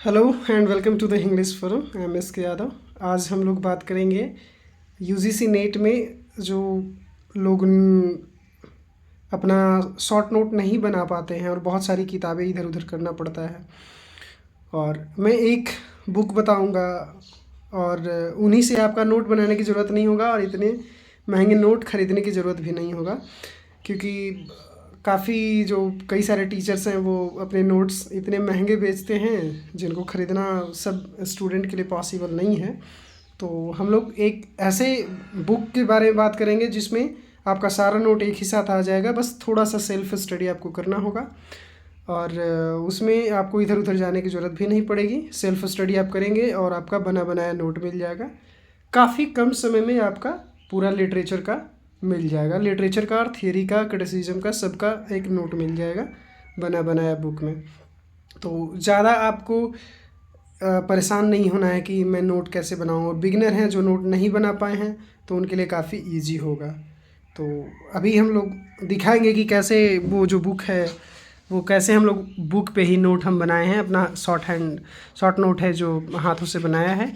Hello and welcome to the English forum. I am S K Yadav. आज हम लोग बात करेंगे यूजीसी नेट में जो लोग अपना शॉर्ट नोट नहीं बना पाते हैं और बहुत सारी किताबें इधर उधर करना पड़ता है। और मैं एक बुक बताऊंगा और उन्हीं से आपका नोट बनाने की ज़रूरत नहीं होगा और इतने महंगे नोट ख़रीदने की ज़रूरत भी नहीं होगा, क्योंकि काफ़ी जो कई सारे टीचर्स हैं वो अपने नोट्स इतने महंगे बेचते हैं जिनको ख़रीदना सब स्टूडेंट के लिए पॉसिबल नहीं है। तो हम लोग एक ऐसे बुक के बारे में बात करेंगे जिसमें आपका सारा नोट एक ही साथ आ जाएगा, बस थोड़ा सा सेल्फ स्टडी आपको करना होगा और उसमें आपको इधर उधर जाने की ज़रूरत भी नहीं पड़ेगी। सेल्फ स्टडी आप करेंगे और आपका बना बनाया नोट मिल जाएगा। काफ़ी कम समय में आपका पूरा लिटरेचर का मिल जाएगा, लिटरेचर का और थियरी का, क्रिटिसिज्म का, सबका एक नोट मिल जाएगा बना बनाया बुक में। तो ज़्यादा आपको परेशान नहीं होना है कि मैं नोट कैसे बनाऊँ, और बिगिनर हैं जो नोट नहीं बना पाए हैं तो उनके लिए काफ़ी इजी होगा। तो अभी हम लोग दिखाएंगे कि कैसे वो जो बुक है वो कैसे हम लोग बुक पे ही नोट हम बनाए हैं, अपना शॉर्ट नोट है जो हाथों से बनाया है।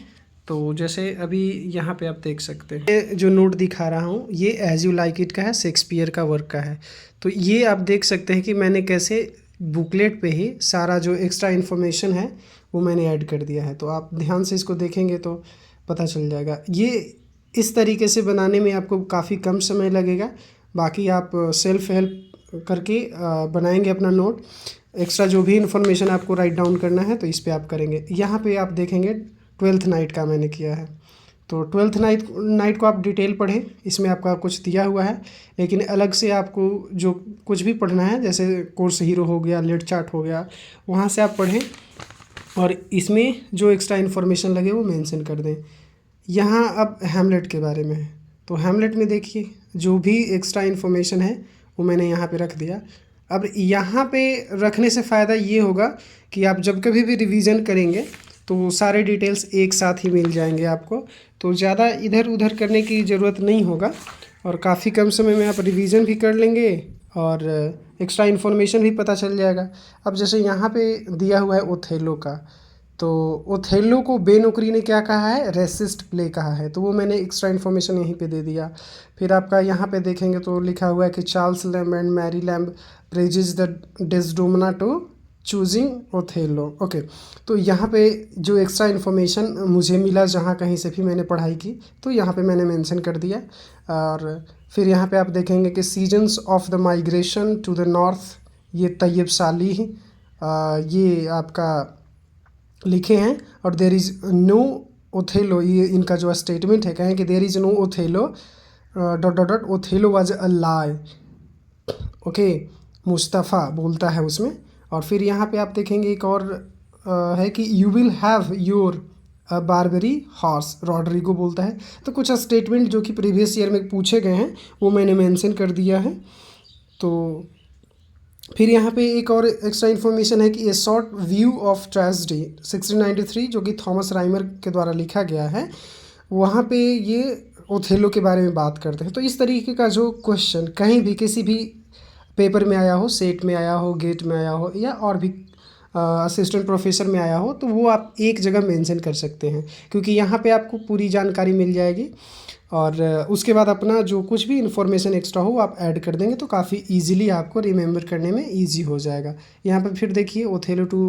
तो जैसे अभी यहाँ पे आप देख सकते हैं, ये जो नोट दिखा रहा हूँ ये एज यू लाइक इट का है, शेक्सपियर का वर्क का है। तो ये आप देख सकते हैं कि मैंने कैसे बुकलेट पे ही सारा जो एक्स्ट्रा इन्फॉर्मेशन है वो मैंने ऐड कर दिया है। तो आप ध्यान से इसको देखेंगे तो पता चल जाएगा। ये इस तरीके से बनाने में आपको काफ़ी कम समय लगेगा। बाकी आप सेल्फ हेल्प करके बनाएंगे अपना नोट। एक्स्ट्रा जो भी इन्फॉर्मेशन आपको राइट डाउन करना है तो इस पे आप करेंगे। यहाँ पे आप देखेंगे 12th नाइट का मैंने किया है। तो 12th नाइट को आप डिटेल पढ़ें, इसमें आपका कुछ दिया हुआ है, लेकिन अलग से आपको जो कुछ भी पढ़ना है जैसे कोर्स हीरो हो गया, लेट चार्ट हो गया, वहाँ से आप पढ़ें और इसमें जो एक्स्ट्रा इन्फॉर्मेशन लगे वो मेंशन कर दें। यहाँ अब हैमलेट के बारे में है, तो हैमलेट में देखिए जो भी एक्स्ट्रा इन्फॉर्मेशन है वो मैंने यहाँ पे रख दिया। अब यहाँ पे रखने से फ़ायदा ये होगा कि आप जब कभी भी रिवीजन करेंगे तो सारे डिटेल्स एक साथ ही मिल जाएंगे आपको, तो ज़्यादा इधर उधर करने की ज़रूरत नहीं होगा और काफ़ी कम समय में आप रिवीजन भी कर लेंगे और एक्स्ट्रा इन्फॉर्मेशन भी पता चल जाएगा। अब जैसे यहाँ पे दिया हुआ है ओथेलो का, तो ओथेलो को बेनौकरी ने क्या कहा है, रेसिस्ट प्ले कहा है, तो वो मैंने एक्स्ट्रा इन्फॉर्मेशन यहीं पे दे दिया। फिर आपका यहाँ पे देखेंगे तो लिखा हुआ है कि Charles Lamb and Mary Lamb praises the Desdemona to choosing Othello. Okay, तो यहाँ पे जो एक्स्ट्रा इन्फॉर्मेशन मुझे मिला जहाँ कहीं से भी मैंने पढ़ाई की तो यहाँ पे मैंने मेंशन कर दिया। और फिर यहाँ पे आप देखेंगे कि seasons of the migration to the north, ये तैयब सालीह ये आपका लिखे हैं। और देर इज़ नो ओथेलो, ये इनका जो स्टेटमेंट है, कहें कि there is no Othello dot dot dot Othello was a lie. Okay, Mustafa बोलता है उसमें। और फिर यहाँ पे आप देखेंगे एक और है कि you will have your Barbary horse, Roderigo बोलता है। तो कुछ स्टेटमेंट जो कि प्रीवियस ईयर में पूछे गए हैं वो मैंने मेंशन कर दिया है। तो फिर यहाँ पे एक और एक्स्ट्रा इन्फॉर्मेशन है कि ए शॉर्ट व्यू ऑफ ट्रेजेडी 1693 जो कि थॉमस राइमर के द्वारा लिखा गया है, वहाँ पे ये ओथेलो के बारे में बात करते हैं। तो इस तरीके का जो क्वेश्चन कहीं भी किसी भी पेपर में आया हो, सेट में आया हो, गेट में आया हो या और भी असिस्टेंट प्रोफेसर में आया हो, तो वो आप एक जगह मेंशन कर सकते हैं, क्योंकि यहाँ पे आपको पूरी जानकारी मिल जाएगी। और उसके बाद अपना जो कुछ भी इन्फॉर्मेशन एक्स्ट्रा हो आप ऐड कर देंगे तो काफ़ी इजीली आपको रिमेंबर करने में इजी हो जाएगा। यहाँ पर फिर देखिए ओथेलो टू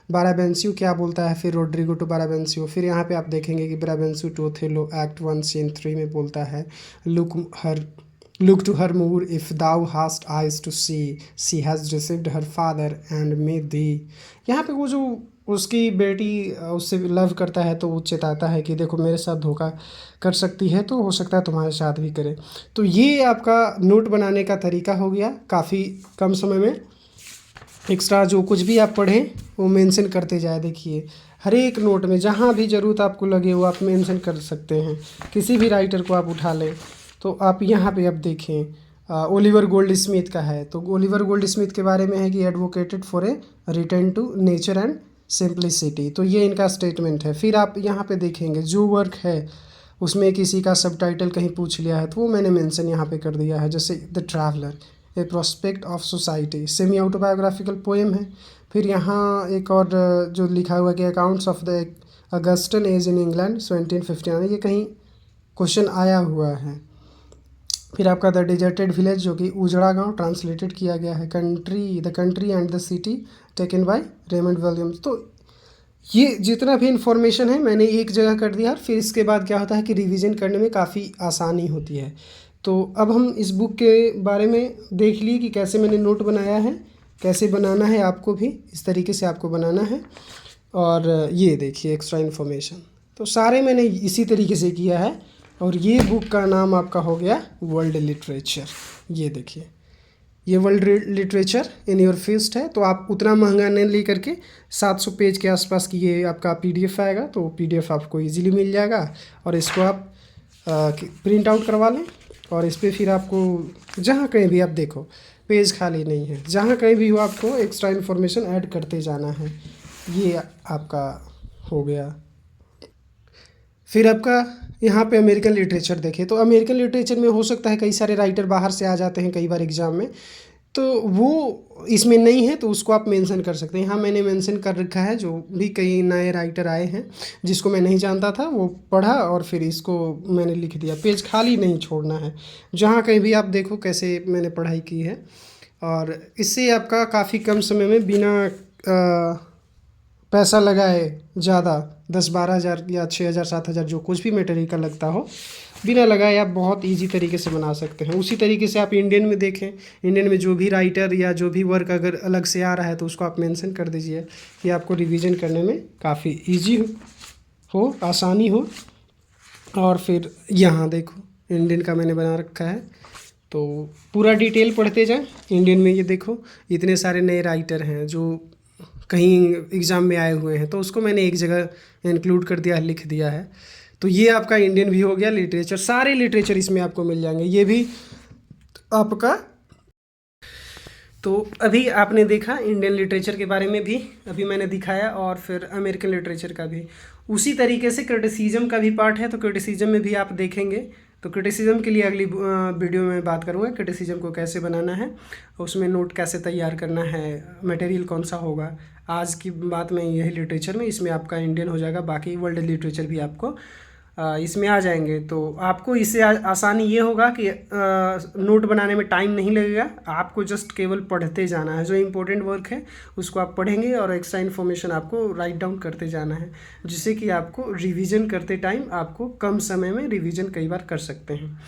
बाराबेंसियो क्या बोलता है, फिर रोड्रिगो टू बाराबेंसियो। फिर यहाँ पे आप देखेंगे कि Brabantio to Othello act 1 scene 3 में बोलता है look to her Moor if thou hast eyes to see has received her father and may thee. यहाँ पे वो जो उसकी बेटी उससे लव करता है तो वो चेताता है कि देखो मेरे साथ धोखा कर सकती है तो हो सकता है तुम्हारे साथ भी करे। तो ये आपका नोट बनाने का तरीका हो गया, काफ़ी कम समय में एक्स्ट्रा जो कुछ भी आप पढ़ें वो मेंशन करते जाए। देखिए हर एक नोट में जहाँ भी ज़रूरत आपको लगे वो आप मेंशन कर सकते हैं। किसी भी राइटर को आप उठा लें तो आप यहाँ पे अब देखें ओलिवर गोल्ड स्मिथ का है, तो ओलिवर गोल्ड स्मिथ के बारे में है कि advocated for a return to nature and simplicity, तो ये इनका स्टेटमेंट है। फिर आप यहाँ पे देखेंगे जो वर्क है उसमें किसी का सबटाइटल कहीं पूछ लिया है तो वो मैंने मेंशन यहाँ पे कर दिया है, जैसे the traveller A prospect of society, semi autobiographical poem है। फिर यहाँ एक और जो लिखा हुआ है कि accounts of the Augustan age in England 1759, ये कहीं क्वेश्चन आया हुआ है। फिर आपका द डिजर्टेड विलेज जो कि उजड़ा गांव ट्रांसलेटेड किया गया है, the country and the city taken by Raymond Williams. तो ये जितना भी इंफॉर्मेशन है मैंने एक जगह कर दिया। फिर इसके बाद क्या होता है कि रिवीजन करने में काफ़ी आसानी होती है। तो अब हम इस बुक के बारे में देख लिए कि कैसे मैंने नोट बनाया है, कैसे बनाना है, आपको भी इस तरीके से आपको बनाना है। और ये देखिए एक्स्ट्रा इन्फॉर्मेशन, तो सारे मैंने इसी तरीके से किया है। और ये बुक का नाम आपका हो गया वर्ल्ड लिटरेचर। ये देखिए, ये world literature in your feast है। तो आप उतना महंगा नहीं ले करके 700 पेज के आसपास की ये आपका PDF आएगा, तो PDF आपको इजीली मिल जाएगा। और इसको आप प्रिंट आउट करवा लें, और इस पर फिर आपको जहाँ कहीं भी आप देखो पेज खाली नहीं है, जहाँ कहीं भी हो आपको एक्स्ट्रा इन्फॉर्मेशन ऐड करते जाना है। ये आपका हो गया। फिर आपका यहाँ पे अमेरिकन लिटरेचर देखें, तो अमेरिकन लिटरेचर में हो सकता है कई सारे राइटर बाहर से आ जाते हैं कई बार एग्ज़ाम में, तो वो इसमें नहीं है तो उसको आप मेंशन कर सकते हैं। यहाँ मैंने मेंशन कर रखा है, जो भी कई नए राइटर आए हैं जिसको मैं नहीं जानता था वो पढ़ा और फिर इसको मैंने लिख दिया। पेज खाली नहीं छोड़ना है, जहाँ कहीं भी आप देखो कैसे मैंने पढ़ाई की है। और इससे आपका काफ़ी कम समय में बिना पैसा लगाए ज़्यादा 10-12 हज़ार या 6,000 7,000 जो कुछ भी मटेरियल का लगता हो, बिना लगाए आप बहुत इजी तरीके से बना सकते हैं। उसी तरीके से आप इंडियन में देखें, इंडियन में जो भी राइटर या जो भी वर्क अगर अलग से आ रहा है तो उसको आप मेंशन कर दीजिए कि आपको रिवीजन करने में काफ़ी इजी हो, आसानी हो। और फिर यहाँ देखो इंडियन का मैंने बना रखा है, तो पूरा डिटेल पढ़ते जाएं। इंडियन में ये देखो इतने सारे नए राइटर हैं जो कहीं एग्ज़ाम में आए हुए हैं, तो उसको मैंने एक जगह इंक्लूड कर दिया है, लिख दिया है। तो ये आपका इंडियन भी हो गया लिटरेचर, सारे लिटरेचर इसमें आपको मिल जाएंगे। ये भी आपका, तो अभी आपने देखा इंडियन लिटरेचर के बारे में भी अभी मैंने दिखाया, और फिर अमेरिकन लिटरेचर का भी। उसी तरीके से क्रिटिसिज्म का भी पार्ट है, तो क्रिटिसिज्म में भी आप देखेंगे। तो क्रिटिसिज्म के लिए अगली वीडियो में बात करूँगा क्रिटिसिज्म को कैसे बनाना है, उसमें नोट कैसे तैयार करना है, मटेरियल कौन सा होगा। आज की बात में यही लिटरेचर में, इसमें आपका इंडियन हो जाएगा, बाकी वर्ल्ड लिटरेचर भी आपको इसमें आ जाएंगे। तो आपको इससे आसानी ये होगा कि नोट बनाने में टाइम नहीं लगेगा, आपको जस्ट केवल पढ़ते जाना है। जो इम्पोर्टेंट वर्क है उसको आप पढ़ेंगे और एक्स्ट्रा इन्फॉर्मेशन आपको राइट डाउन करते जाना है, जिससे कि आपको रिवीजन करते टाइम आपको कम समय में रिवीजन कई बार कर सकते हैं।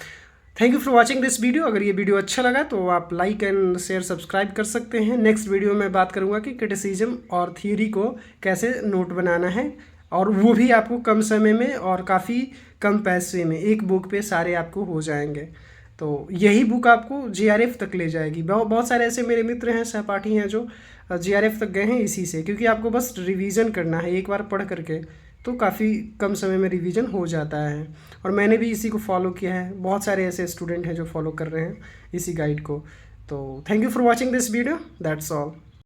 Thank you for watching this video. अगर ये वीडियो अच्छा लगा तो आप लाइक एंड शेयर सब्सक्राइब कर सकते हैं। नेक्स्ट वीडियो में बात करूँगा कि क्रिटिसिज्म और थियरी को कैसे नोट बनाना है, और वो भी आपको कम समय में और काफ़ी कम पैसे में, एक बुक पे सारे आपको हो जाएंगे। तो यही बुक आपको JRF तक ले जाएगी। बहुत सारे ऐसे मेरे मित्र हैं, सहपाठी हैं जो JRF तक गए हैं इसी से, क्योंकि आपको बस रिवीजन करना है एक बार पढ़ करके, तो काफ़ी कम समय में रिवीजन हो जाता है। और मैंने भी इसी को फॉलो किया है, बहुत सारे ऐसे स्टूडेंट हैं जो फॉलो कर रहे हैं इसी गाइड को। तो thank you for watching this video, that's all.